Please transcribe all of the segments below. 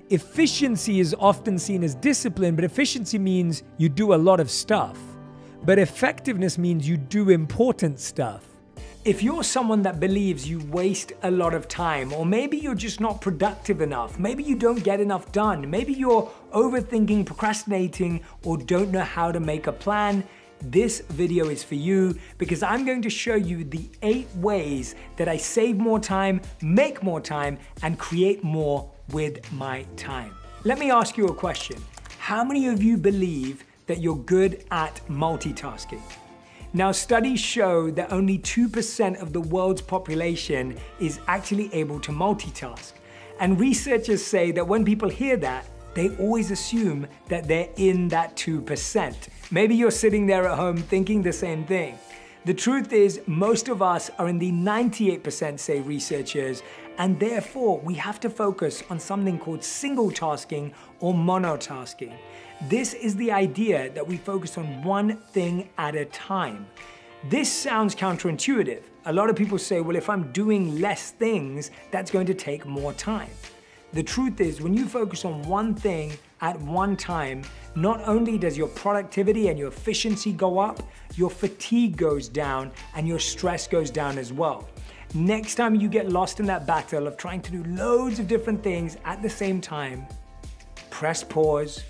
Efficiency is often seen as discipline, but efficiency means you do a lot of stuff. But effectiveness means you do important stuff. If you're someone that believes you waste a lot of time, or maybe you're just not productive enough, maybe you don't get enough done, maybe you're overthinking, procrastinating, or don't know how to make a plan, this video is for you, because I'm going to show you the 8 ways that I save more time, make more time, and create more with my time. Let me ask you a question. How many of you believe that you're good at multitasking? Now, studies show that only 2% of the world's population is actually able to multitask. And researchers say that when people hear that, they always assume that they're in that 2%. Maybe you're sitting there at home thinking the same thing. The truth is, most of us are in the 98%, say researchers, and therefore we have to focus on something called single tasking or monotasking. This is the idea that we focus on one thing at a time. This sounds counterintuitive. A lot of people say, well, if I'm doing less things, that's going to take more time. The truth is, when you focus on one thing at one time, not only does your productivity and your efficiency go up, your fatigue goes down and your stress goes down as well. Next time you get lost in that battle of trying to do loads of different things at the same time, press pause,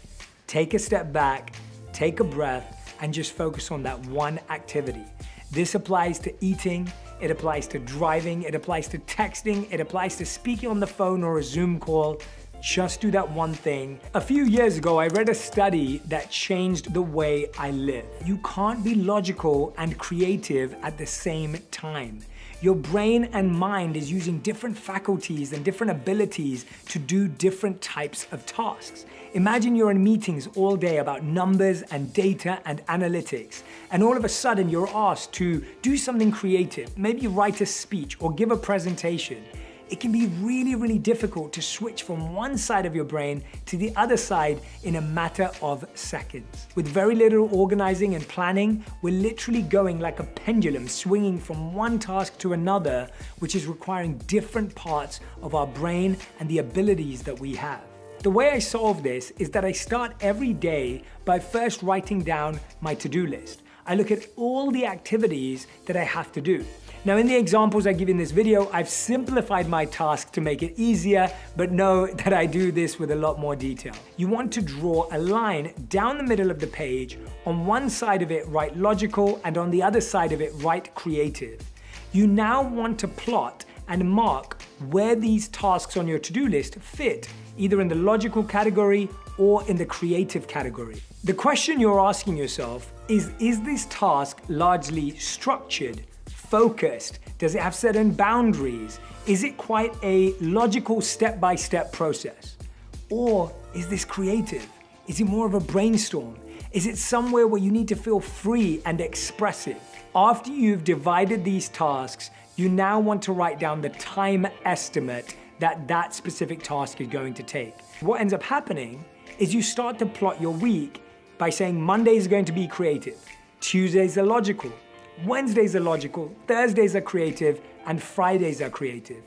take a step back, take a breath, and just focus on that one activity. This applies to eating, it applies to driving, it applies to texting, it applies to speaking on the phone or a Zoom call. Just do that one thing. A few years ago, I read a study that changed the way I live. You can't be logical and creative at the same time. Your brain and mind is using different faculties and different abilities to do different types of tasks. Imagine you're in meetings all day about numbers and data and analytics, and all of a sudden you're asked to do something creative, maybe write a speech or give a presentation. It can be really, really difficult to switch from one side of your brain to the other side in a matter of seconds. With very little organizing and planning, we're literally going like a pendulum, swinging from one task to another, which is requiring different parts of our brain and the abilities that we have. The way I solve this is that I start every day by first writing down my to-do list. I look at all the activities that I have to do. Now, in the examples I give in this video, I've simplified my task to make it easier, but know that I do this with a lot more detail. You want to draw a line down the middle of the page. On one side of it, write logical, and on the other side of it, write creative. You now want to plot and mark where these tasks on your to-do list fit, either in the logical category or in the creative category. The question you're asking yourself is this task largely structured, focused? Does it have certain boundaries? Is it quite a logical step-by-step process? Or is this creative? Is it more of a brainstorm? Is it somewhere where you need to feel free and expressive? After you've divided these tasks, you now want to write down the time estimate that specific task is going to take. What ends up happening is you start to plot your week by saying Mondays are going to be creative, Tuesdays are logical, Wednesdays are logical, Thursdays are creative, and Fridays are creative.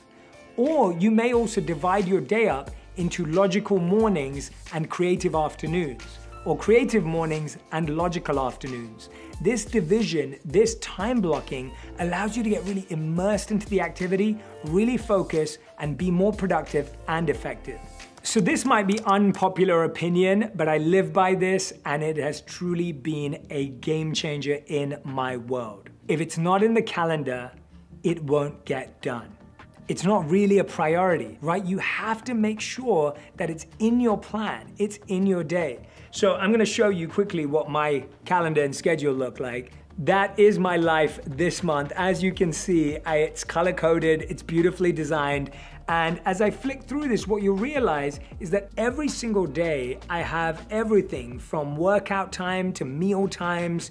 Or you may also divide your day up into logical mornings and creative afternoons, or creative mornings and logical afternoons. This division, this time blocking, allows you to get really immersed into the activity, really focus, and be more productive and effective. So this might be unpopular opinion, but I live by this, and it has truly been a game changer in my world. If it's not in the calendar, it won't get done. It's not really a priority, right? You have to make sure that it's in your plan, it's in your day. So I'm gonna show you quickly what my calendar and schedule look like. That is my life this month. As you can see, it's color-coded, it's beautifully designed. And as I flick through this, what you'll realize is that every single day I have everything from workout time to meal times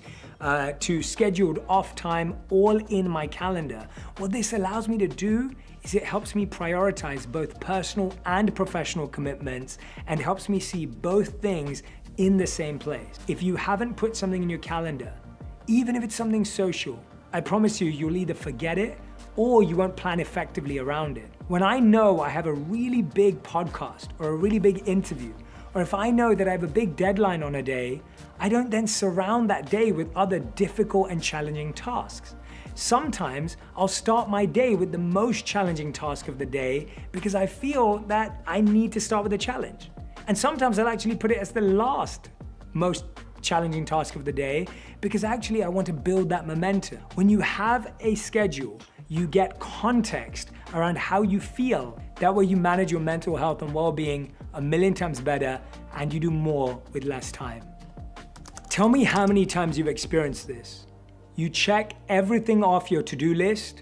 to scheduled off time all in my calendar. What this allows me to do is it helps me prioritize both personal and professional commitments and helps me see both things in the same place. If you haven't put something in your calendar, even if it's something social, I promise you, you'll either forget it or you won't plan effectively around it. When I know I have a really big podcast or a really big interview, or if I know that I have a big deadline on a day, I don't then surround that day with other difficult and challenging tasks. Sometimes I'll start my day with the most challenging task of the day because I feel that I need to start with a challenge. And sometimes I'll actually put it as the last most challenging task of the day because actually I want to build that momentum. When you have a schedule, you get context around how you feel. That way you manage your mental health and well-being a million times better and you do more with less time. Tell me how many times you've experienced this. You check everything off your to-do list,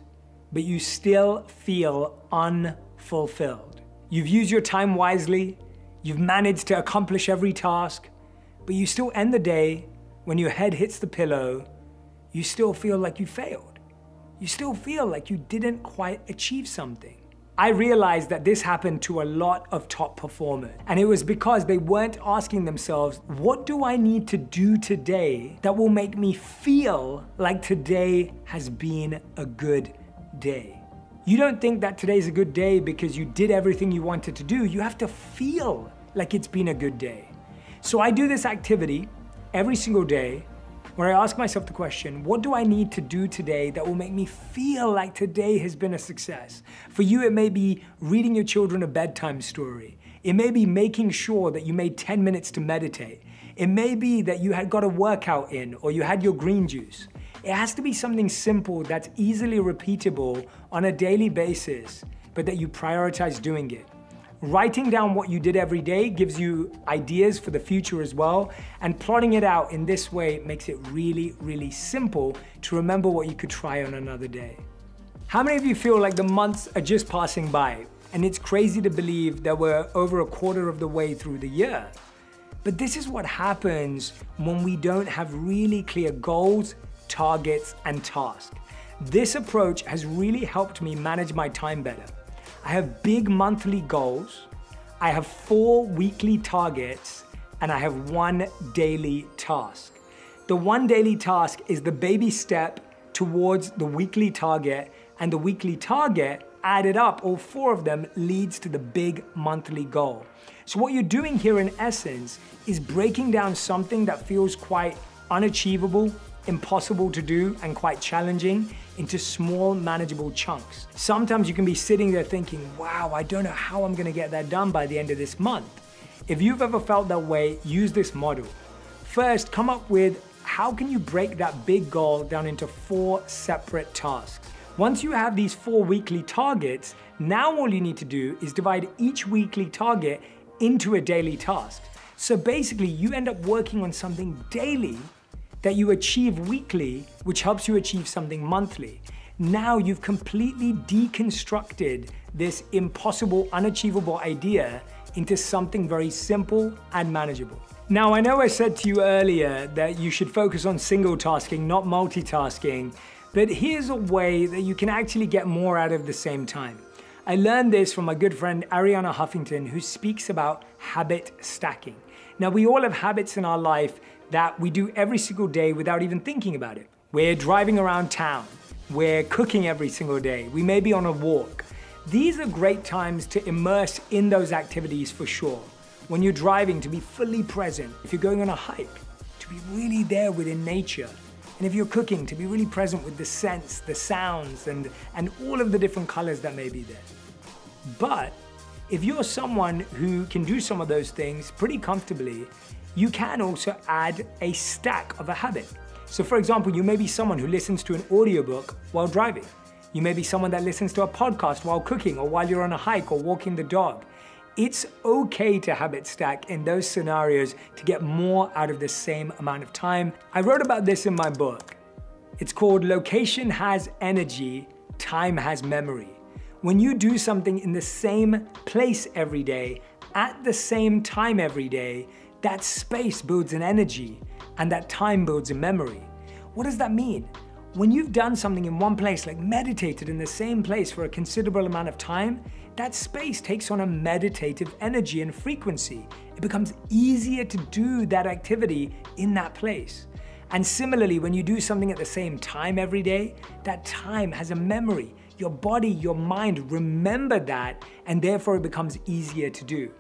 but you still feel unfulfilled. You've used your time wisely, you've managed to accomplish every task, but you still end the day, when your head hits the pillow, you still feel like you failed. You still feel like you didn't quite achieve something. I realized that this happened to a lot of top performers, and it was because they weren't asking themselves, what do I need to do today that will make me feel like today has been a good day? You don't think that today's a good day because you did everything you wanted to do. You have to feel like it's been a good day. So I do this activity every single day where I ask myself the question, what do I need to do today that will make me feel like today has been a success? For you, it may be reading your children a bedtime story. It may be making sure that you made 10 minutes to meditate. It may be that you had got a workout in or you had your green juice. It has to be something simple that's easily repeatable on a daily basis, but that you prioritize doing it. Writing down what you did every day gives you ideas for the future as well, and plotting it out in this way makes it really, really simple to remember what you could try on another day. How many of you feel like the months are just passing by, and it's crazy to believe that we're over a quarter of the way through the year? But this is what happens when we don't have really clear goals, targets, and tasks. This approach has really helped me manage my time better. I have big monthly goals, I have 4 weekly targets, and I have 1 daily task. The 1 daily task is the baby step towards the weekly target, and the weekly target, added up, all 4 of them, leads to the big monthly goal. So what you're doing here in essence is breaking down something that feels quite unachievable, impossible to do, and quite challenging into small, manageable chunks. Sometimes you can be sitting there thinking, wow, I don't know how I'm gonna get that done by the end of this month. If you've ever felt that way, use this model. First, come up with how can you break that big goal down into 4 separate tasks. Once you have these 4 weekly targets, now all you need to do is divide each weekly target into a daily task. So basically, you end up working on something daily that you achieve weekly, which helps you achieve something monthly. Now you've completely deconstructed this impossible, unachievable idea into something very simple and manageable. Now, I know I said to you earlier that you should focus on single tasking, not multitasking, but here's a way that you can actually get more out of the same time. I learned this from my good friend Arianna Huffington, who speaks about habit stacking. Now, we all have habits in our life that we do every single day without even thinking about it. We're driving around town. We're cooking every single day. We may be on a walk. These are great times to immerse in those activities for sure. When you're driving, to be fully present. If you're going on a hike, to be really there within nature. And if you're cooking, to be really present with the scents, the sounds, and all of the different colors that may be there. But if you're someone who can do some of those things pretty comfortably, you can also add a stack of a habit. So for example, you may be someone who listens to an audiobook while driving. You may be someone that listens to a podcast while cooking or while you're on a hike or walking the dog. It's okay to habit stack in those scenarios to get more out of the same amount of time. I wrote about this in my book. It's called Location Has Energy, Time Has Memory. When you do something in the same place every day, at the same time every day, that space builds an energy and that time builds a memory. What does that mean? When you've done something in one place, like meditated in the same place for a considerable amount of time, that space takes on a meditative energy and frequency. It becomes easier to do that activity in that place. And similarly, when you do something at the same time every day, that time has a memory. your body, your mind remember that, and therefore it becomes easier to do.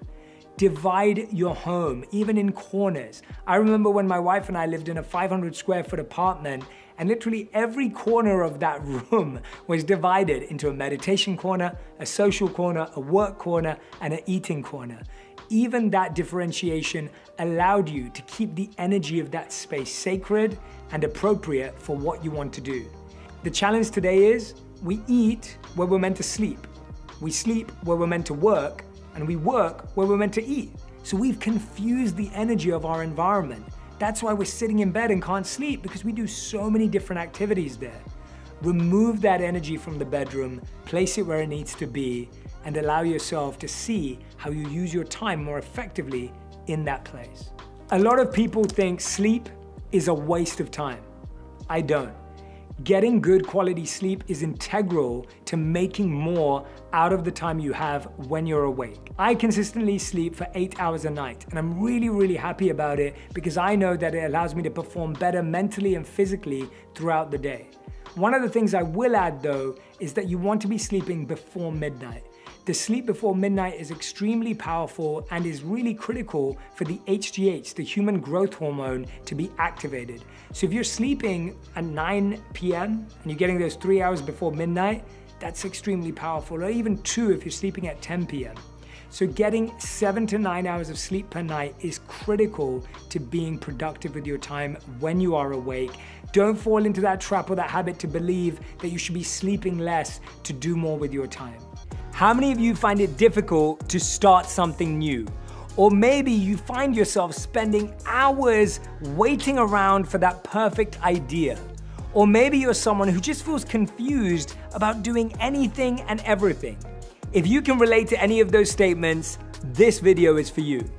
Divide your home, even in corners. I remember when my wife and I lived in a 500 square foot apartment, and literally every corner of that room was divided into a meditation corner, a social corner, a work corner, and an eating corner. Even that differentiation allowed you to keep the energy of that space sacred and appropriate for what you want to do. The challenge today is we eat where we're meant to sleep. We sleep where we're meant to work, and we work where we're meant to eat. So we've confused the energy of our environment. That's why we're sitting in bed and can't sleep, because we do so many different activities there. Remove that energy from the bedroom, place it where it needs to be, and allow yourself to see how you use your time more effectively in that place. A lot of people think sleep is a waste of time. I don't. Getting good quality sleep is integral to making more out of the time you have when you're awake. I consistently sleep for 8 hours a night, and I'm really happy about it because I know that it allows me to perform better mentally and physically throughout the day. One of the things I will add though is that you want to be sleeping before midnight. The sleep before midnight is extremely powerful and is really critical for the HGH, the human growth hormone, to be activated. So if you're sleeping at 9 p.m. and you're getting those 3 hours before midnight, that's extremely powerful, or even 2 if you're sleeping at 10 p.m. So getting 7 to 9 hours of sleep per night is critical to being productive with your time when you are awake. Don't fall into that trap or that habit to believe that you should be sleeping less to do more with your time. How many of you find it difficult to start something new? Or maybe you find yourself spending hours waiting around for that perfect idea. Or maybe you're someone who just feels confused about doing anything and everything. If you can relate to any of those statements, this video is for you.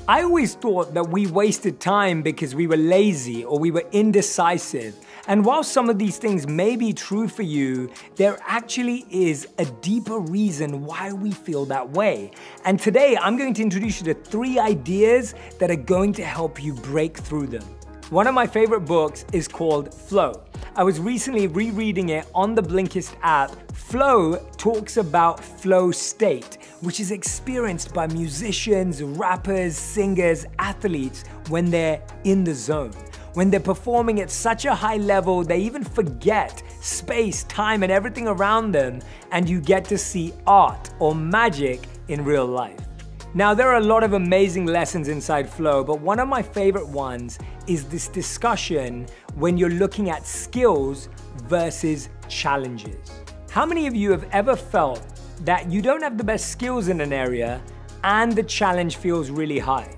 I always thought that we wasted time because we were lazy or we were indecisive. And while some of these things may be true for you, there actually is a deeper reason why we feel that way. And today I'm going to introduce you to 3 ideas that are going to help you break through them. One of my favorite books is called Flow. I was recently rereading it on the Blinkist app. Flow talks about flow state, which is experienced by musicians, rappers, singers, athletes when they're in the zone. When they're performing at such a high level, they even forget space, time, and everything around them, and you get to see art or magic in real life. Now, there are a lot of amazing lessons inside Flow, but one of my favorite ones is this discussion when you're looking at skills versus challenges. How many of you have ever felt that you don't have the best skills in an area and the challenge feels really high?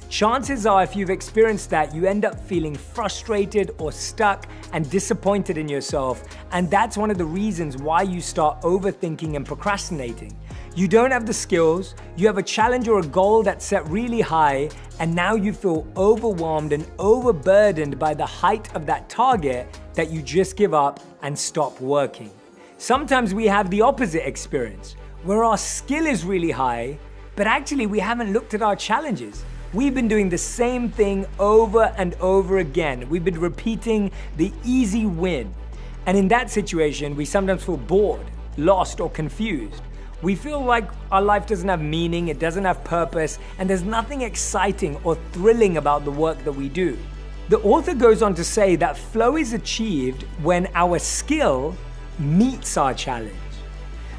Chances are, if you've experienced that, you end up feeling frustrated or stuck and disappointed in yourself, and that's one of the reasons why you start overthinking and procrastinating. You don't have the skills, you have a challenge or a goal that's set really high, and now you feel overwhelmed and overburdened by the height of that target that you just give up and stop working. Sometimes we have the opposite experience, where our skill is really high, but actually we haven't looked at our challenges. We've been doing the same thing over and over again. We've been repeating the easy win. And in that situation, we sometimes feel bored, lost, or confused. We feel like our life doesn't have meaning, it doesn't have purpose, and there's nothing exciting or thrilling about the work that we do. The author goes on to say that flow is achieved when our skill meets our challenge.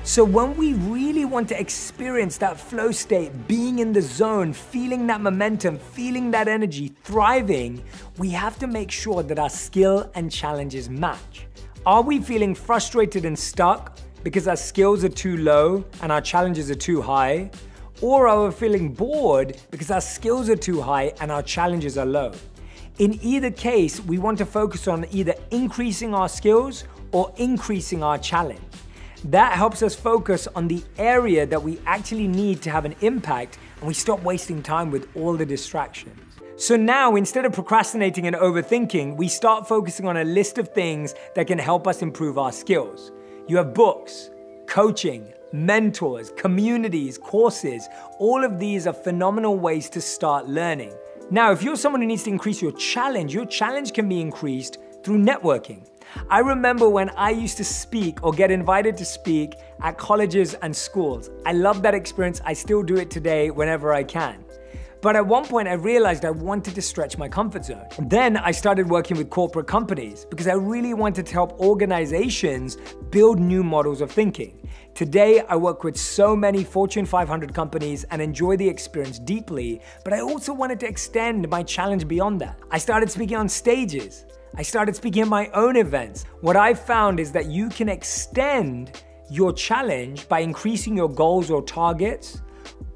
So when we really want to experience that flow state, being in the zone, feeling that momentum, feeling that energy, thriving, we have to make sure that our skill and challenges match. Are we feeling frustrated and stuck because our skills are too low and our challenges are too high? Or are we feeling bored because our skills are too high and our challenges are low? In either case, we want to focus on either increasing our skills or increasing our challenge. That helps us focus on the area that we actually need to have an impact, and we stop wasting time with all the distractions. So now, instead of procrastinating and overthinking, we start focusing on a list of things that can help us improve our skills. You have books, coaching, mentors, communities, courses. All of these are phenomenal ways to start learning. Now, if you're someone who needs to increase your challenge can be increased Through networking. I remember when I used to speak or get invited to speak at colleges and schools. I love that experience. I still do it today whenever I can. But at one point I realized I wanted to stretch my comfort zone. Then I started working with corporate companies because I really wanted to help organizations build new models of thinking. Today, I work with so many Fortune 500 companies and enjoy the experience deeply, but I also wanted to extend my challenge beyond that. I started speaking on stages. I started speaking at my own events. What I found is that you can extend your challenge by increasing your goals or targets,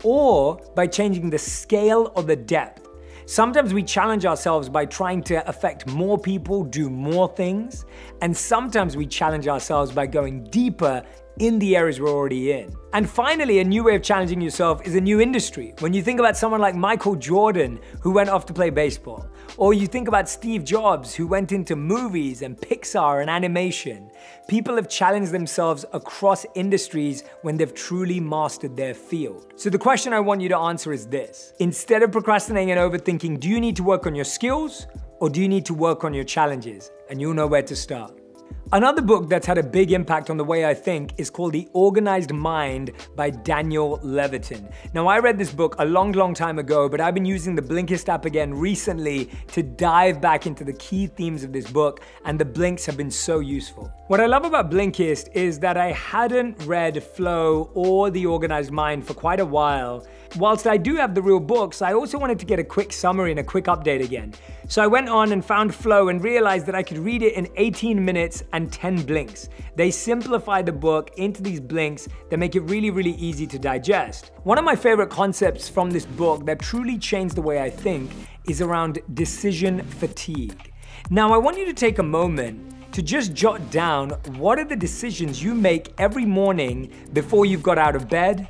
or by changing the scale or the depth. Sometimes we challenge ourselves by trying to affect more people, do more things, and sometimes we challenge ourselves by going deeper in the areas we're already in. And finally, a new way of challenging yourself is a new industry. When you think about someone like Michael Jordan, who went off to play baseball, or you think about Steve Jobs, who went into movies and Pixar and animation, people have challenged themselves across industries when they've truly mastered their field. So the question I want you to answer is this: instead of procrastinating and overthinking, do you need to work on your skills or do you need to work on your challenges? And you'll know where to start. Another book that's had a big impact on the way I think is called The Organized Mind by Daniel Levitin. Now, I read this book a long time ago, but I've been using the Blinkist app again recently to dive back into the key themes of this book, and the blinks have been so useful. What I love about Blinkist is that I hadn't read Flow or The Organized Mind for quite a while. Whilst I do have the real books, I also wanted to get a quick summary and a quick update again. So I went on and found Flow and realized that I could read it in 18 minutes and 10 blinks. They simplify the book into these blinks that make it really easy to digest. One of my favorite concepts from this book that truly changed the way I think is around decision fatigue. Now, I want you to take a moment to just jot down what are the decisions you make every morning before you've got out of bed,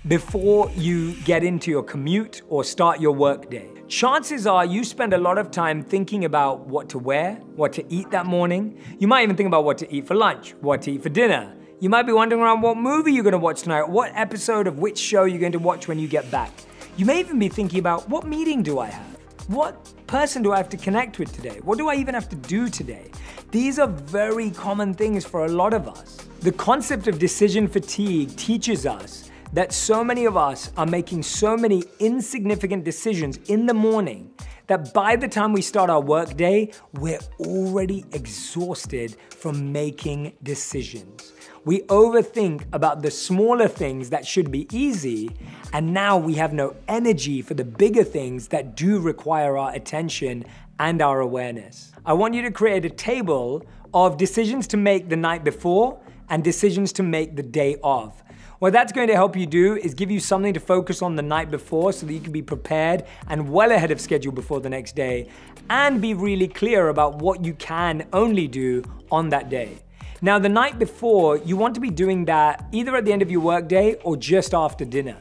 before you get into your commute or start your workday. Chances are you spend a lot of time thinking about what to wear, what to eat that morning. You might even think about what to eat for lunch, what to eat for dinner. You might be wondering around what movie you're gonna watch tonight, what episode of which show you're going to watch when you get back. You may even be thinking about what meeting do I have? What person do I have to connect with today? What do I even have to do today? These are very common things for a lot of us. The concept of decision fatigue teaches us that so many of us are making so many insignificant decisions in the morning that by the time we start our workday, we're already exhausted from making decisions. We overthink about the smaller things that should be easy, and now we have no energy for the bigger things that do require our attention and our awareness. I want you to create a table of decisions to make the night before and decisions to make the day of. What that's going to help you do is give you something to focus on the night before so that you can be prepared and well ahead of schedule before the next day, and be really clear about what you can only do on that day. Now, the night before, you want to be doing that either at the end of your workday or just after dinner.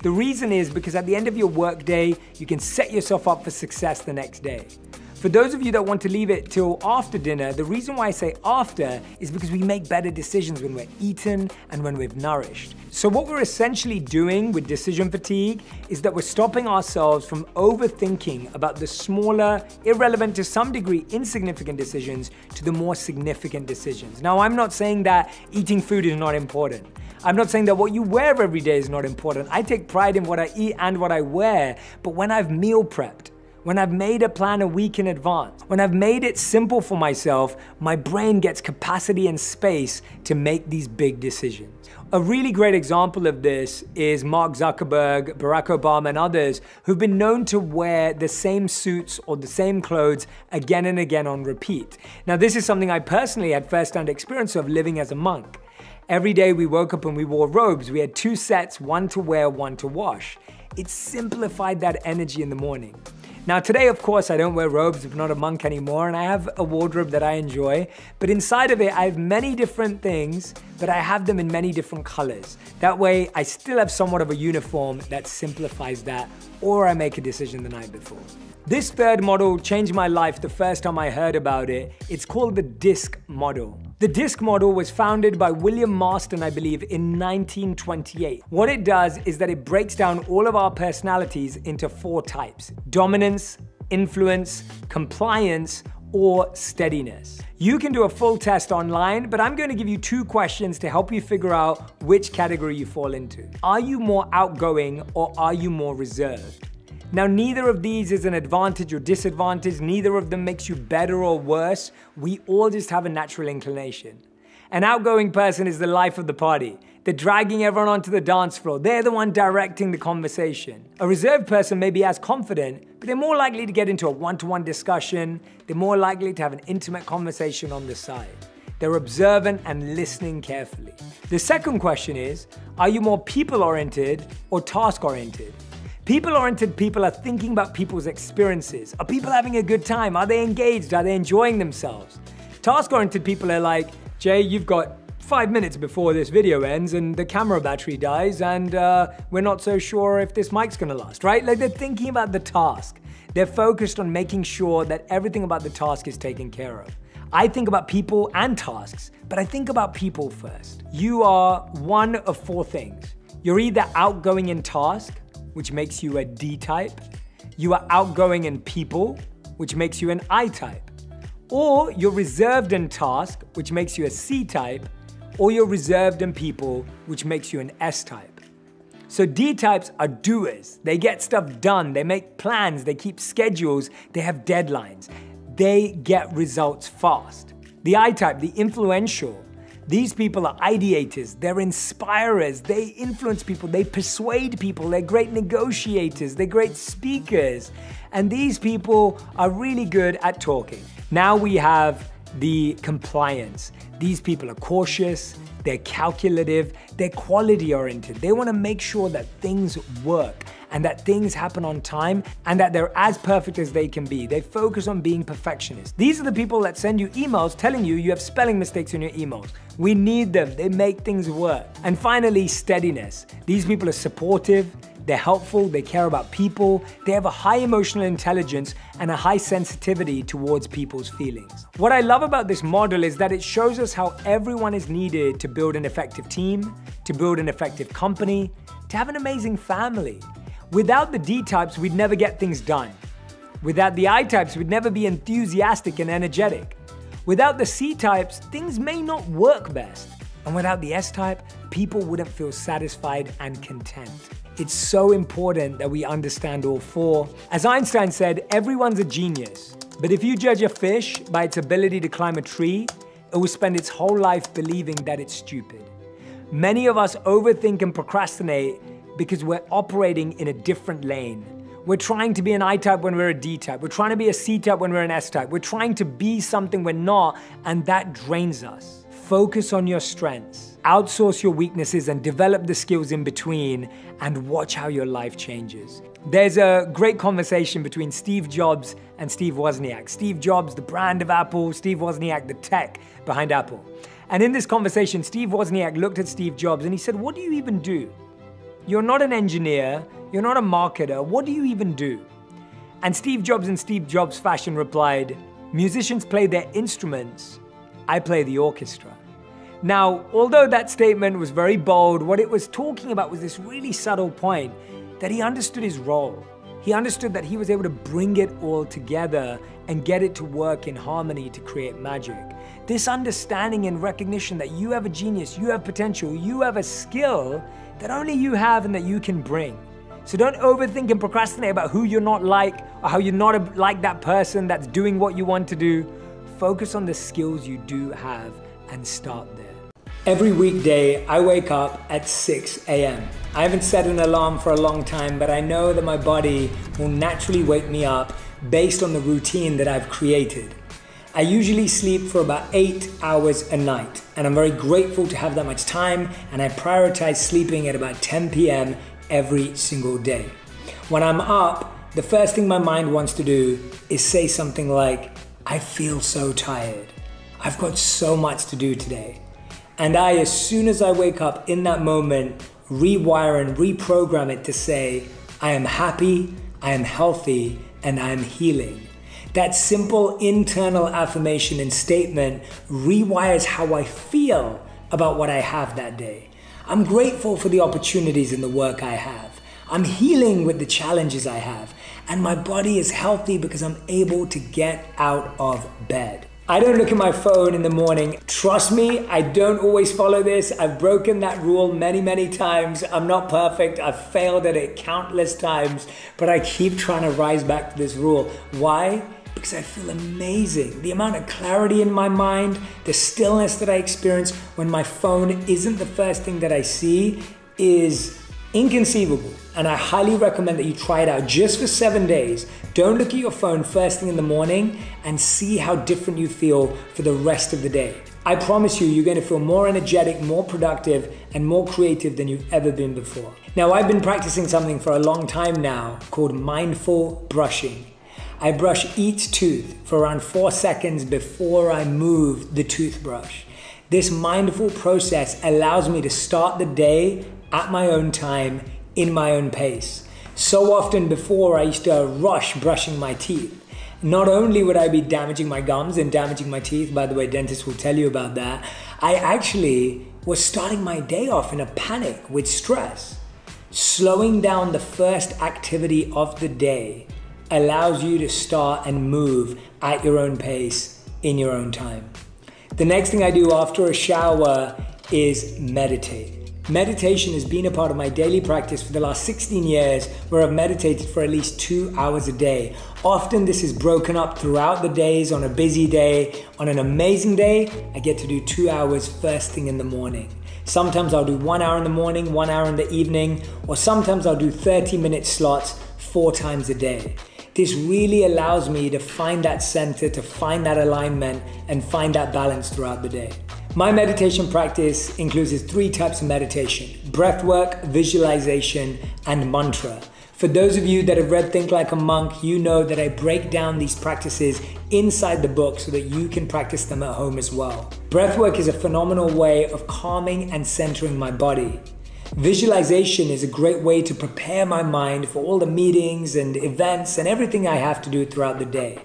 The reason is because at the end of your workday, you can set yourself up for success the next day. For those of you that want to leave it till after dinner, the reason why I say after is because we make better decisions when we're eaten and when we've nourished. So what we're essentially doing with decision fatigue is that we're stopping ourselves from overthinking about the smaller, irrelevant to some degree, insignificant decisions to the more significant decisions. Now, I'm not saying that eating food is not important. I'm not saying that what you wear every day is not important. I take pride in what I eat and what I wear, but when I've meal prepped, when I've made a plan a week in advance, when I've made it simple for myself, my brain gets capacity and space to make these big decisions. A really great example of this is Mark Zuckerberg, Barack Obama, and others who've been known to wear the same suits or the same clothes again and again on repeat. Now, this is something I personally had first-hand experience of living as a monk. Every day we woke up and we wore robes. We had 2 sets, one to wear, one to wash. It simplified that energy in the morning. Now today, of course, I don't wear robes, I'm not a monk anymore, and I have a wardrobe that I enjoy, but inside of it, I have many different things, but I have them in many different colors. That way, I still have somewhat of a uniform that simplifies that, or I make a decision the night before. This third model changed my life the first time I heard about it. It's called the DISC model. The DISC model was founded by William Marston, I believe, in 1928. What it does is that it breaks down all of our personalities into 4 types: dominance, influence, compliance, or steadiness? You can do a full test online, but I'm going to give you 2 questions to help you figure out which category you fall into. Are you more outgoing or are you more reserved? Now, neither of these is an advantage or disadvantage. Neither of them makes you better or worse. We all just have a natural inclination. An outgoing person is the life of the party. They're dragging everyone onto the dance floor. They're the one directing the conversation. A reserved person may be as confident, but they're more likely to get into a one-to-one discussion. They're more likely to have an intimate conversation on the side. They're observant and listening carefully. The second question is, are you more people-oriented or task-oriented? People-oriented people are thinking about people's experiences. Are people having a good time? Are they engaged? Are they enjoying themselves? Task-oriented people are like, Jay, you've got 5 minutes before this video ends and the camera battery dies and we're not so sure if this mic's gonna last, right? Like, they're thinking about the task. They're focused on making sure that everything about the task is taken care of. I think about people and tasks, but I think about people first. You are one of 4 things. You're either outgoing in task, which makes you a D type. You are outgoing in people, which makes you an I type. Or you're reserved in task, which makes you a C type, or you're reserved in people, which makes you an S type. So D types are doers. They get stuff done, they make plans, they keep schedules, they have deadlines. They get results fast. The I type, the influential, these people are ideators, they're inspirers, they influence people, they persuade people, they're great negotiators, they're great speakers, and these people are really good at talking. Now we have the compliance. These people are cautious, they're calculative, they're quality oriented. They want to make sure that things work and that things happen on time and that they're as perfect as they can be. They focus on being perfectionists. These are the people that send you emails telling you you have spelling mistakes in your emails. We need them, they make things work. And finally, steadiness. These people are supportive, they're helpful, they care about people, they have a high emotional intelligence and a high sensitivity towards people's feelings. What I love about this model is that it shows us how everyone is needed to build an effective team, to build an effective company, to have an amazing family. Without the D types, we'd never get things done. Without the I types, we'd never be enthusiastic and energetic. Without the C types, things may not work best. And without the S type, people wouldn't feel satisfied and content. It's so important that we understand all 4. As Einstein said, everyone's a genius. But if you judge a fish by its ability to climb a tree, it will spend its whole life believing that it's stupid. Many of us overthink and procrastinate because we're operating in a different lane. We're trying to be an I type when we're a D type. We're trying to be a C type when we're an S type. We're trying to be something we're not, and that drains us. Focus on your strengths, outsource your weaknesses and develop the skills in between, and watch how your life changes. There's a great conversation between Steve Jobs and Steve Wozniak. Steve Jobs, the brand of Apple, Steve Wozniak, the tech behind Apple. And in this conversation, Steve Wozniak looked at Steve Jobs and he said, "What do you even do? You're not an engineer, you're not a marketer, what do you even do?" And Steve Jobs in Steve Jobs fashion replied, "Musicians play their instruments, I play the orchestra." Now, although that statement was very bold, what it was talking about was this really subtle point that he understood his role. He understood that he was able to bring it all together and get it to work in harmony to create magic. This understanding and recognition that you have a genius, you have potential, you have a skill that only you have and that you can bring. So don't overthink and procrastinate about who you're not like or how you're not like that person that's doing what you want to do. Focus on the skills you do have and start there. Every weekday, I wake up at 6 a.m. I haven't set an alarm for a long time, but I know that my body will naturally wake me up based on the routine that I've created. I usually sleep for about 8 hours a night, and I'm very grateful to have that much time, and I prioritize sleeping at about 10 p.m. every single day. When I'm up, the first thing my mind wants to do is say something like, "I feel so tired. I've got so much to do today." And I, as soon as I wake up in that moment, rewire and reprogram it to say, "I am happy, I am healthy, and I am healing." That simple internal affirmation and statement rewires how I feel about what I have that day. I'm grateful for the opportunities in the work I have. I'm healing with the challenges I have. And my body is healthy because I'm able to get out of bed. I don't look at my phone in the morning. Trust me, I don't always follow this. I've broken that rule many, many times. I'm not perfect. I've failed at it countless times, but I keep trying to rise back to this rule. Why? Because I feel amazing. The amount of clarity in my mind, the stillness that I experience when my phone isn't the first thing that I see is inconceivable. And I highly recommend that you try it out just for 7 days. Don't look at your phone first thing in the morning and see how different you feel for the rest of the day. I promise you, you're going to feel more energetic, more productive, and more creative than you've ever been before. Now, I've been practicing something for a long time now called mindful brushing. I brush each tooth for around 4 seconds before I move the toothbrush. This mindful process allows me to start the day at my own time, in my own pace. So often before, I used to rush brushing my teeth. Not only would I be damaging my gums and damaging my teeth, by the way, dentists will tell you about that, I actually was starting my day off in a panic with stress. Slowing down the first activity of the day allows you to start and move at your own pace, in your own time. The next thing I do after a shower is meditate. Meditation has been a part of my daily practice for the last 16 years, where I've meditated for at least 2 hours a day. Often this is broken up throughout the days. On a busy day, on an amazing day, I get to do 2 hours first thing in the morning. Sometimes I'll do 1 hour in the morning, 1 hour in the evening, or sometimes I'll do 30-minute slots 4 times a day. This really allows me to find that center, to find that alignment, and find that balance throughout the day. My meditation practice includes 3 types of meditation: breathwork, visualization, and mantra. For those of you that have read Think Like a Monk, you know that I break down these practices inside the book so that you can practice them at home as well. Breathwork is a phenomenal way of calming and centering my body. Visualization is a great way to prepare my mind for all the meetings and events and everything I have to do throughout the day.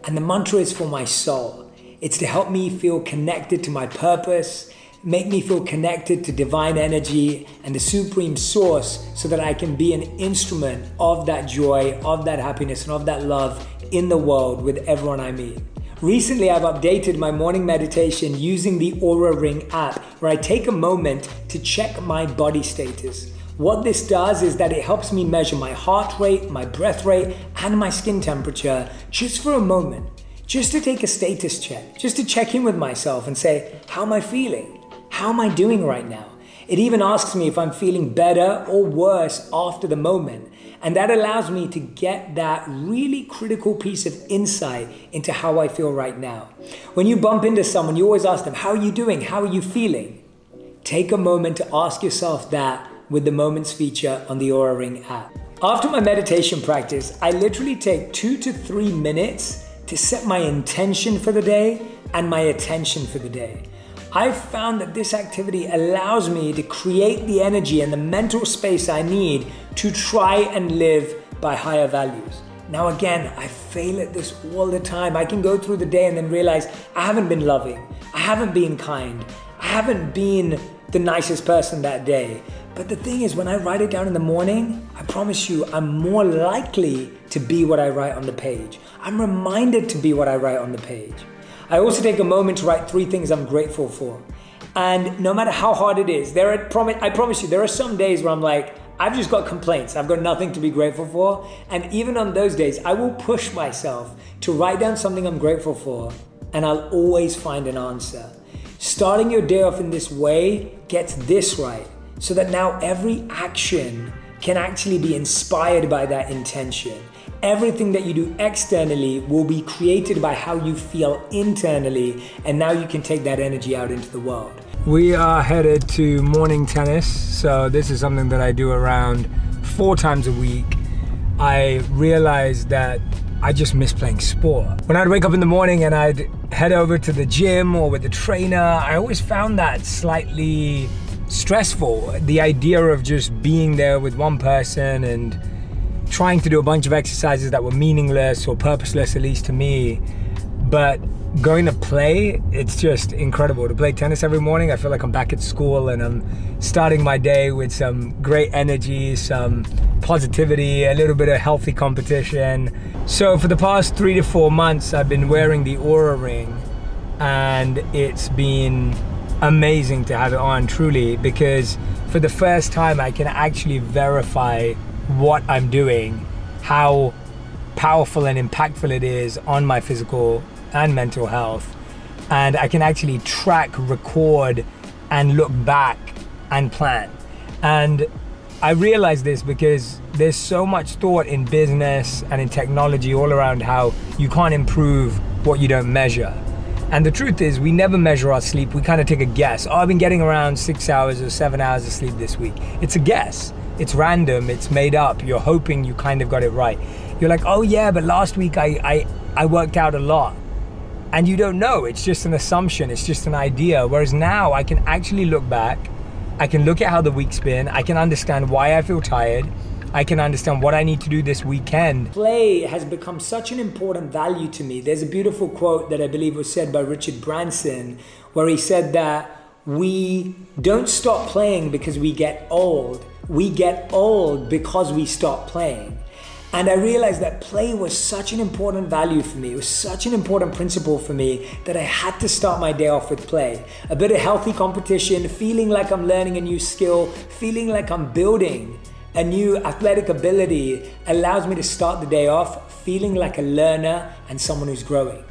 And the mantra is for my soul. It's to help me feel connected to my purpose, make me feel connected to divine energy and the supreme source, so that I can be an instrument of that joy, of that happiness, and of that love in the world with everyone I meet. Recently, I've updated my morning meditation using the Aura Ring app, where I take a moment to check my body status. What this does is that it helps me measure my heart rate, my breath rate, and my skin temperature just for a moment. Just to take a status check, just to check in with myself and say, how am I feeling? How am I doing right now? It even asks me if I'm feeling better or worse after the moment. And that allows me to get that really critical piece of insight into how I feel right now. When you bump into someone, you always ask them, how are you doing? How are you feeling? Take a moment to ask yourself that with the Moments feature on the Aura Ring app. After my meditation practice, I literally take 2 to 3 minutes to set my intention for the day and my attention for the day. I've found that this activity allows me to create the energy and the mental space I need to try and live by higher values. Now again, I fail at this all the time. I can go through the day and then realize I haven't been loving, I haven't been kind, I haven't been the nicest person that day. But the thing is, when I write it down in the morning, I promise you, I'm more likely to be what I write on the page. I'm reminded to be what I write on the page. I also take a moment to write 3 things I'm grateful for. And no matter how hard it is, I promise you, there are some days where I'm like, I've just got complaints. I've got nothing to be grateful for. And even on those days, I will push myself to write down something I'm grateful for, and I'll always find an answer. Starting your day off in this way gets this right, so that now every action can actually be inspired by that intention. Everything that you do externally will be created by how you feel internally, and now you can take that energy out into the world. We are headed to morning tennis, so this is something that I do around 4 times a week. I realized that I just miss playing sport. When I'd wake up in the morning and I'd head over to the gym or with the trainer, I always found that slightly stressful. The idea of just being there with one person and trying to do a bunch of exercises that were meaningless or purposeless, at least to me. But going to play, it's just incredible. To play tennis every morning, I feel like I'm back at school and I'm starting my day with some great energy, some positivity, a little bit of healthy competition. So for the past 3 to 4 months, I've been wearing the Oura Ring, and it's been amazing to have it on, truly, because for the first time I can actually verify what I'm doing, how powerful and impactful it is on my physical and mental health. And I can actually track, record, and look back and plan. And I realize this because there's so much thought in business and in technology all around how you can't improve what you don't measure. And the truth is, we never measure our sleep. We kind of take a guess. Oh, I've been getting around 6 hours or 7 hours of sleep this week. It's a guess. It's random, it's made up. You're hoping you kind of got it right. You're like, oh yeah, but last week I worked out a lot. And you don't know, it's just an assumption, it's just an idea. Whereas now I can actually look back, I can look at how the week's been, I can understand why I feel tired, I can understand what I need to do this weekend. Play has become such an important value to me. There's a beautiful quote that I believe was said by Richard Branson, where he said that we don't stop playing because we get old. We get old because we stop playing. And I realized that play was such an important value for me. It was such an important principle for me that I had to start my day off with play. A bit of healthy competition, feeling like I'm learning a new skill, feeling like I'm building a new athletic ability allows me to start the day off feeling like a learner and someone who's growing.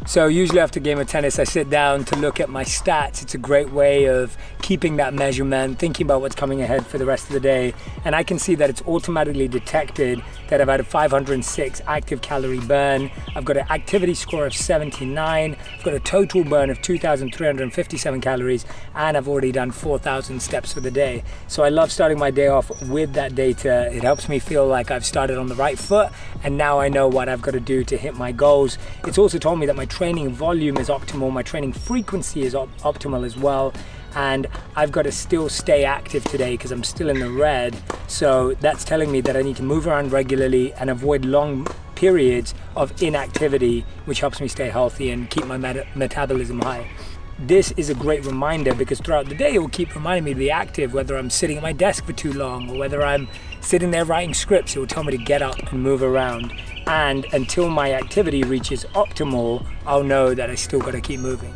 So usually after a game of tennis, I sit down to look at my stats. It's a great way of keeping that measurement, thinking about what's coming ahead for the rest of the day. And I can see that it's automatically detected that I've had a 506 active calorie burn. I've got an activity score of 79. I've got a total burn of 2,357 calories, and I've already done 4,000 steps for the day. So I love starting my day off with that data. It helps me feel like I've started on the right foot, and now I know what I've got to do to hit my goals. It's also told me that my training volume is optimal, my training frequency is optimal as well, and I've got to still stay active today because I'm still in the red. So that's telling me that I need to move around regularly and avoid long periods of inactivity, which helps me stay healthy and keep my metabolism high. This is a great reminder because throughout the day it will keep reminding me to be active, whether I'm sitting at my desk for too long or whether I'm sitting there writing scripts. It will tell me to get up and move around. And until my activity reaches optimal, I'll know that I still got to keep moving.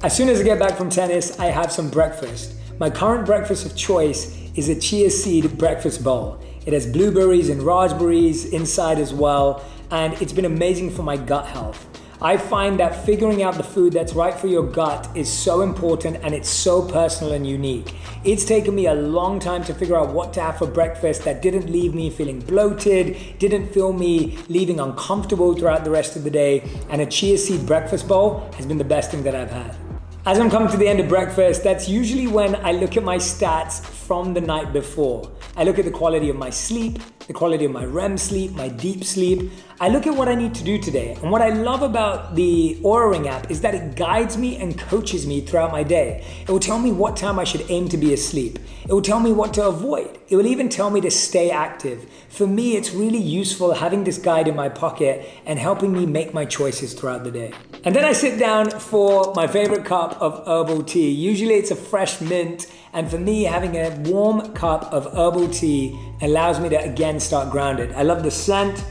As soon as I get back from tennis, I have some breakfast. My current breakfast of choice is a chia seed breakfast bowl. It has blueberries and raspberries inside as well, and it's been amazing for my gut health. I find that figuring out the food that's right for your gut is so important, and it's so personal and unique. It's taken me a long time to figure out what to have for breakfast that didn't leave me feeling bloated, didn't feel me leaving uncomfortable throughout the rest of the day, and a chia seed breakfast bowl has been the best thing that I've had. As I'm coming to the end of breakfast, that's usually when I look at my stats from the night before. I look at the quality of my sleep, the quality of my REM sleep, my deep sleep. I look at what I need to do today. And what I love about the Oura Ring app is that it guides me and coaches me throughout my day. It will tell me what time I should aim to be asleep. It will tell me what to avoid. It will even tell me to stay active. For me, it's really useful having this guide in my pocket and helping me make my choices throughout the day. And then I sit down for my favorite cup of herbal tea. Usually it's a fresh mint, and for me, having a warm cup of herbal tea allows me to again start grounded. I love the scent,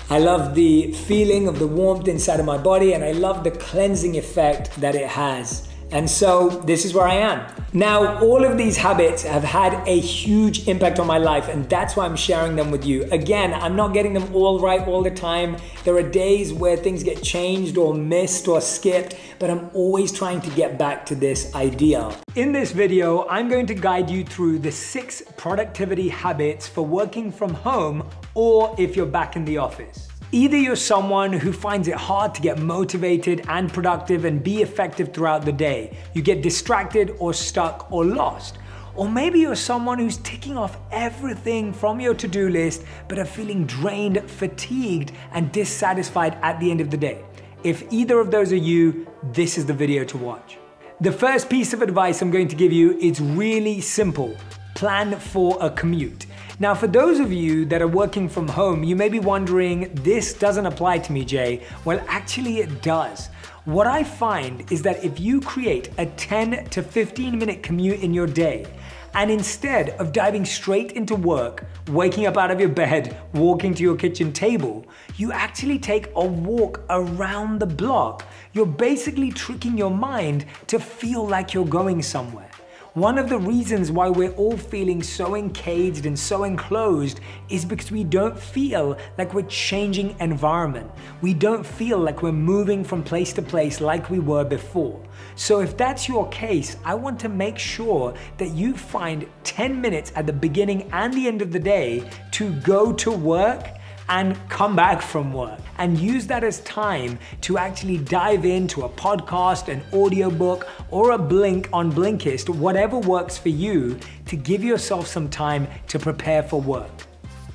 I love the feeling of the warmth inside of my body, and I love the cleansing effect that it has. And so this is where I am. Now, all of these habits have had a huge impact on my life, and that's why I'm sharing them with you. Again, I'm not getting them all right all the time. There are days where things get changed or missed or skipped, but I'm always trying to get back to this idea. In this video, I'm going to guide you through the 6 productivity habits for working from home or if you're back in the office. Either you're someone who finds it hard to get motivated and productive and be effective throughout the day. You get distracted or stuck or lost. Or maybe you're someone who's ticking off everything from your to-do list but are feeling drained, fatigued, and dissatisfied at the end of the day. If either of those are you, this is the video to watch. The first piece of advice I'm going to give you is really simple. Plan for a commute. Now, for those of you that are working from home, you may be wondering, this doesn't apply to me, Jay. Well, actually it does. What I find is that if you create a 10 to 15 minute commute in your day, and instead of diving straight into work, waking up out of your bed, walking to your kitchen table, you actually take a walk around the block. You're basically tricking your mind to feel like you're going somewhere. One of the reasons why we're all feeling so encaged and so enclosed is because we don't feel like we're changing environment. We don't feel like we're moving from place to place like we were before. So if that's your case, I want to make sure that you find 10 minutes at the beginning and the end of the day to go to work and come back from work, and use that as time to actually dive into a podcast, an audiobook, or a blink on Blinkist, whatever works for you, to give yourself some time to prepare for work.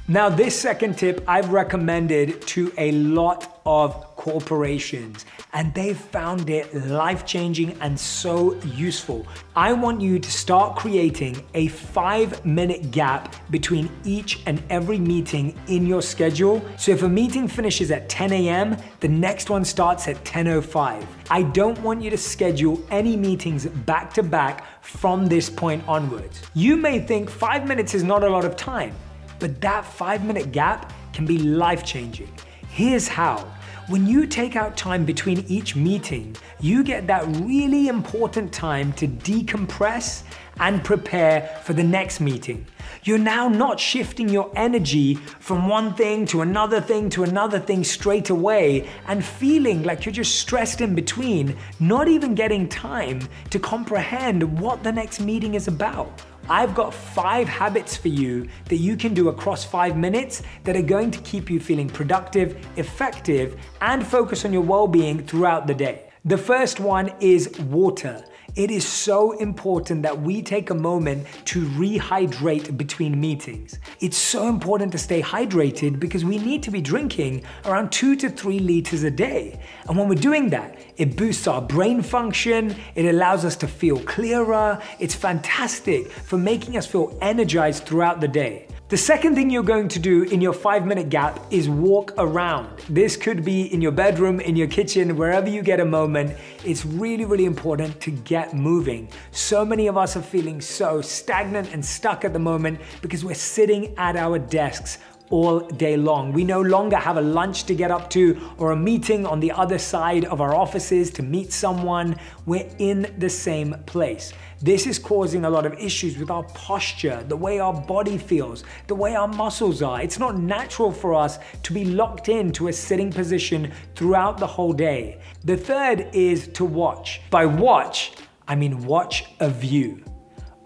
Now, this second tip I've recommended to a lot of corporations, and they've found it life-changing and so useful. I want you to start creating a 5-minute gap between each and every meeting in your schedule. So if a meeting finishes at 10 a.m., the next one starts at 10:05. I don't want you to schedule any meetings back to back from this point onwards. You may think 5 minutes is not a lot of time, but that 5-minute gap can be life-changing. Here's how. When you take out time between each meeting, you get that really important time to decompress and prepare for the next meeting. You're now not shifting your energy from one thing to another thing to another thing straight away and feeling like you're just stressed in between, not even getting time to comprehend what the next meeting is about. I've got 5 habits for you that you can do across 5 minutes that are going to keep you feeling productive, effective, and focus on your well-being throughout the day. The first one is water. It is so important that we take a moment to rehydrate between meetings. It's so important to stay hydrated because we need to be drinking around 2 to 3 liters a day. And when we're doing that, it boosts our brain function, it allows us to feel clearer, it's fantastic for making us feel energized throughout the day. The second thing you're going to do in your 5-minute gap is walk around. This could be in your bedroom, in your kitchen, wherever you get a moment. It's really, really important to get moving. So many of us are feeling so stagnant and stuck at the moment because we're sitting at our desks all day long. We no longer have a lunch to get up to or a meeting on the other side of our offices to meet someone. We're in the same place. This is causing a lot of issues with our posture, the way our body feels, the way our muscles are. It's not natural for us to be locked into a sitting position throughout the whole day. The third is to watch. By watch, I mean watch a view.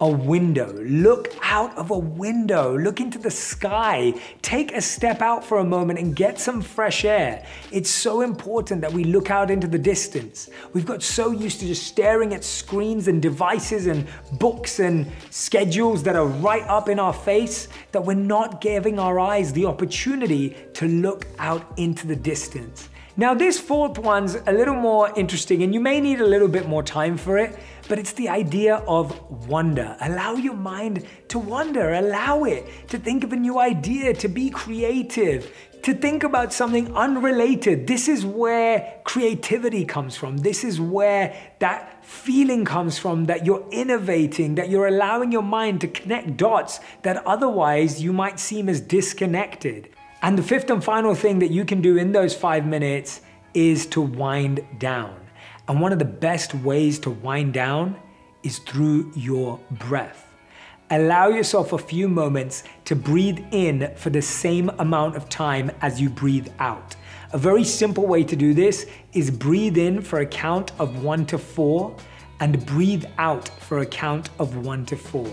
A window. Look out of a window. Look into the sky. Take a step out for a moment and get some fresh air. It's so important that we look out into the distance. We've got so used to just staring at screens and devices and books and schedules that are right up in our face that we're not giving our eyes the opportunity to look out into the distance. Now, this fourth one's a little more interesting and you may need a little bit more time for it, but it's the idea of wonder. Allow your mind to wonder, allow it to think of a new idea, to be creative, to think about something unrelated. This is where creativity comes from. This is where that feeling comes from that you're innovating, that you're allowing your mind to connect dots that otherwise you might seem as disconnected. And the fifth and final thing that you can do in those 5 minutes is to wind down. And one of the best ways to wind down is through your breath. Allow yourself a few moments to breathe in for the same amount of time as you breathe out. A very simple way to do this is breathe in for a count of 1 to 4 and breathe out for a count of 1 to 4.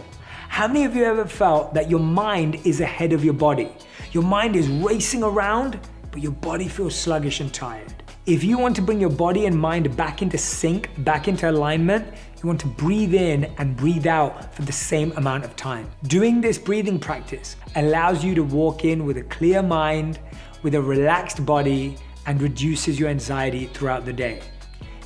How many of you ever felt that your mind is ahead of your body? Your mind is racing around, but your body feels sluggish and tired. If you want to bring your body and mind back into sync, back into alignment, you want to breathe in and breathe out for the same amount of time. Doing this breathing practice allows you to walk in with a clear mind, with a relaxed body, and reduces your anxiety throughout the day.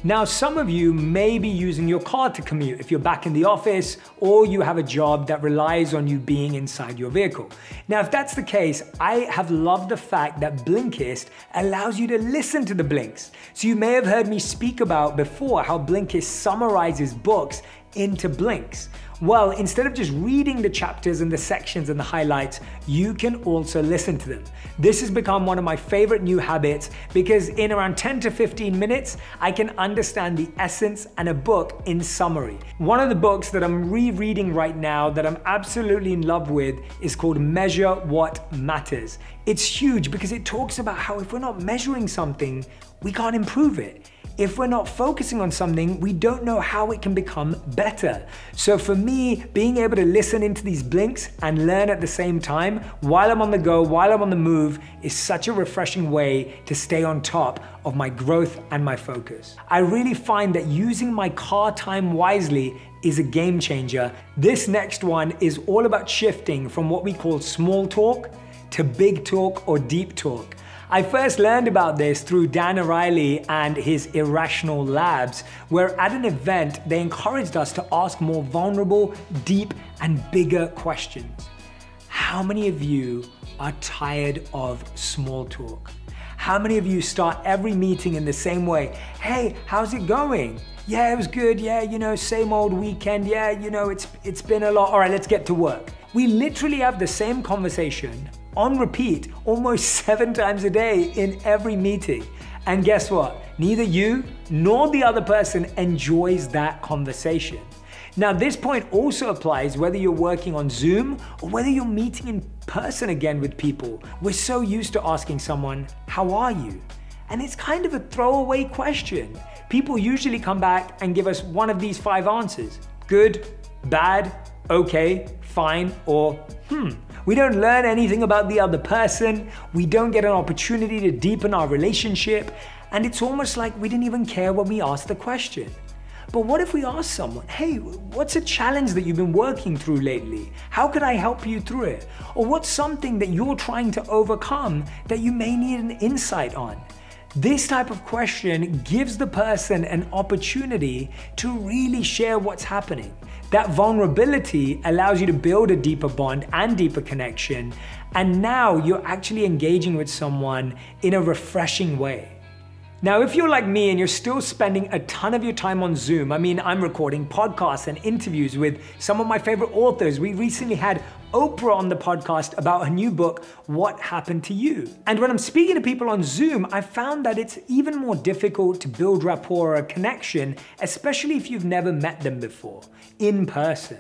Now, some of you may be using your car to commute if you're back in the office or you have a job that relies on you being inside your vehicle. Now, if that's the case, I have loved the fact that Blinkist allows you to listen to the blinks. So you may have heard me speak about before how Blinkist summarizes books into blinks. Well, instead of just reading the chapters and the sections and the highlights, you can also listen to them. This has become one of my favorite new habits because in around 10 to 15 minutes, I can understand the essence and a book in summary. One of the books that I'm rereading right now that I'm absolutely in love with is called Measure What Matters. It's huge because it talks about how if we're not measuring something, we can't improve it. If we're not focusing on something, we don't know how it can become better. So for me, being able to listen into these blinks and learn at the same time while I'm on the go, while I'm on the move, is such a refreshing way to stay on top of my growth and my focus. I really find that using my car time wisely is a game changer. This next one is all about shifting from what we call small talk to big talk or deep talk. I first learned about this through Dan O'Reilly and his Irrational Labs, where at an event, they encouraged us to ask more vulnerable, deep, and bigger questions. How many of you are tired of small talk? How many of you start every meeting in the same way? Hey, how's it going? Yeah, it was good. Yeah, same old weekend. Yeah, it's been a lot. All right, let's get to work. We literally have the same conversation on repeat almost 7 times a day in every meeting. And guess what? Neither you nor the other person enjoys that conversation. Now, this point also applies whether you're working on Zoom or whether you're meeting in person again with people. We're so used to asking someone, how are you? And it's kind of a throwaway question. People usually come back and give us one of these 5 answers: good, bad, okay, fine, or We don't learn anything about the other person. We don't get an opportunity to deepen our relationship. And it's almost like we didn't even care when we asked the question. But what if we ask someone, hey, what's a challenge that you've been working through lately? How could I help you through it? Or what's something that you're trying to overcome that you may need an insight on? This type of question gives the person an opportunity to really share what's happening. That vulnerability allows you to build a deeper bond and deeper connection. And now you're actually engaging with someone in a refreshing way. Now, if you're like me and you're still spending a ton of your time on Zoom, I'm recording podcasts and interviews with some of my favorite authors. We recently had Oprah on the podcast about her new book, What Happened to You? And when I'm speaking to people on Zoom, I found that it's even more difficult to build rapport or a connection, especially if you've never met them before, in person.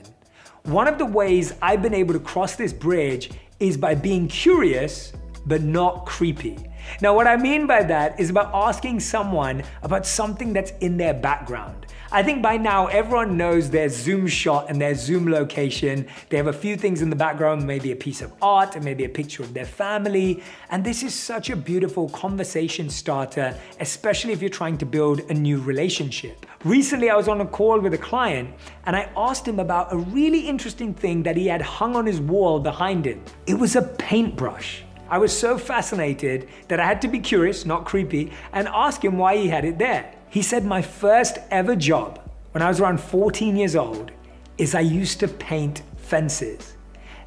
One of the ways I've been able to cross this bridge is by being curious, but not creepy. Now, what I mean by that is about asking someone about something that's in their background. I think by now everyone knows their Zoom shot and their Zoom location. They have a few things in the background, maybe a piece of art and maybe a picture of their family. And this is such a beautiful conversation starter, especially if you're trying to build a new relationship. Recently, I was on a call with a client and I asked him about a really interesting thing that he had hung on his wall behind him. It was a paintbrush. I was so fascinated that I had to be curious, not creepy, and ask him why he had it there. He said, my first ever job when I was around 14 years old is I used to paint fences.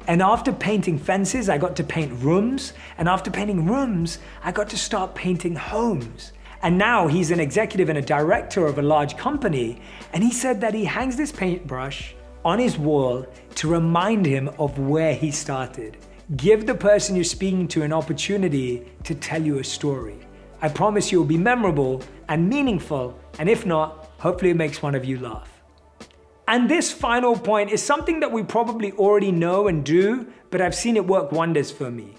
And after painting fences, I got to paint rooms. And after painting rooms, I got to start painting homes. And now he's an executive and a director of a large company. And he said that he hangs this paintbrush on his wall to remind him of where he started. Give the person you're speaking to an opportunity to tell you a story. I promise you it will be memorable and meaningful, and if not, hopefully it makes one of you laugh. And this final point is something that we probably already know and do, but I've seen it work wonders for me.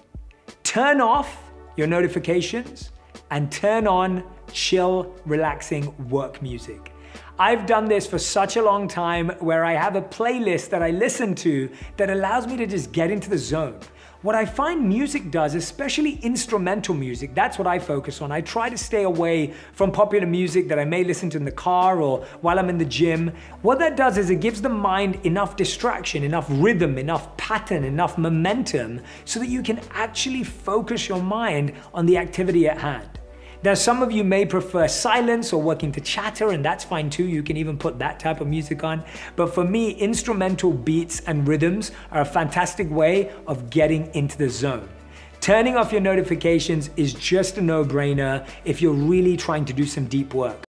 Turn off your notifications and turn on chill, relaxing work music. I've done this for such a long time where I have a playlist that I listen to that allows me to just get into the zone. What I find music does, especially instrumental music, that's what I focus on. I try to stay away from popular music that I may listen to in the car or while I'm in the gym. What that does is it gives the mind enough distraction, enough rhythm, enough pattern, enough momentum so that you can actually focus your mind on the activity at hand. Now, some of you may prefer silence or working to chatter, and that's fine too. You can even put that type of music on. But for me, instrumental beats and rhythms are a fantastic way of getting into the zone. Turning off your notifications is just a no-brainer if you're really trying to do some deep work.